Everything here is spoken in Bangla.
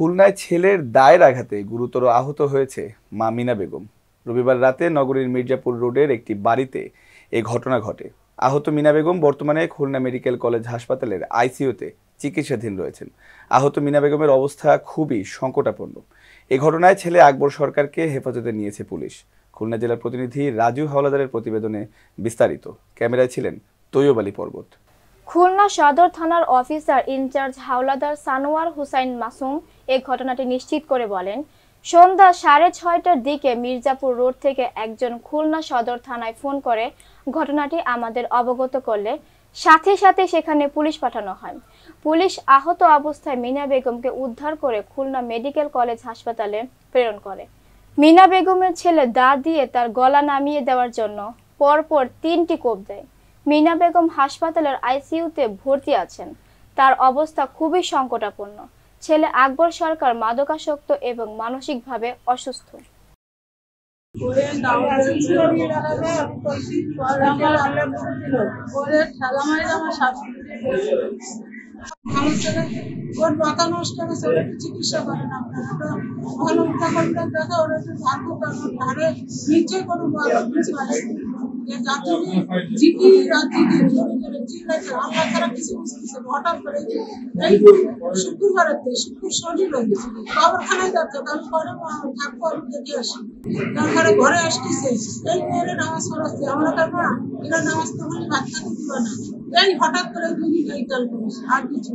খুলনায় ছেলের দায়ের আঘাতে গুরুতর আহত হয়েছে মা মিনা বেগম। রবিবার রাতে নগরীর মির্জাপুর রোডের একটি বাড়িতে এ ঘটনা ঘটে। আহত মিনা বেগম বর্তমানে খুলনা মেডিকেল কলেজ হাসপাতালের আইসিইউতে চিকিৎসাধীন রয়েছেন। আহত মিনা বেগমের অবস্থা খুবই সংকটাপন্ন। এ ঘটনায় ছেলে আকবর সরকারকে হেফাজতে নিয়েছে পুলিশ। খুলনা জেলার প্রতিনিধি রাজু হাওলাদারের প্রতিবেদনে বিস্তারিত। ক্যামেরায় ছিলেন তৈয়ব আলী পর্বত। খুলনা সদর থানার অফিসার ইনচার্জ হাওলাদার সানোয়ার হুসাইন মাসুম এই ঘটনাটি নিশ্চিত করে বলেন, সন্ধ্যা 6:30টার দিকে মির্জাপুর রোড থেকে একজন খুলনা সদর থানায় ফোন করে ঘটনাটি আমাদের অবগত করলে সাথে সাথে সেখানে পুলিশ পাঠানো হয়। পুলিশ আহত অবস্থায় মিনা বেগমকে উদ্ধার করে খুলনা মেডিকেল কলেজ হাসপাতালে প্রেরণ করে। মিনা বেগমের ছেলে দা দিয়ে তার গলা নামিয়ে দেওয়ার জন্য পরপর 3টি কোপ দেয়। মিনা বেগম হাসপাতালের আইসিইউতে ভর্তি আছেন। তার অবস্থা খুবই সংকটাপন্ন। ছেলে আকবর সরকার মাদকাসক্ত এবং মানসিকভাবে অসুস্থ। ওর মাথা নষ্ট হয়েছে, ওরা একটু চিকিৎসা করেন আপনারা, ভালো উঠা করতেন দেখা, ওরা একটু ভালো ধারে নিচে কোনো কিছু আছে হঠাৎ করে এই শুক্রবারের শুক্র শনি রোগে খবরখানায় যাচ্ছে, তাহলে পরে থাকবো আমি দেখে আসি, তারপরে ঘরে আসতেছে এই মেয়েরা নামাজ পড়াচ্ছে, আমরা কেন এরা নামাজ পড়লে ভাত খাতে দিবা না, এই হঠাৎ করে দুই দিন এই কাল করেছে আর কিছু।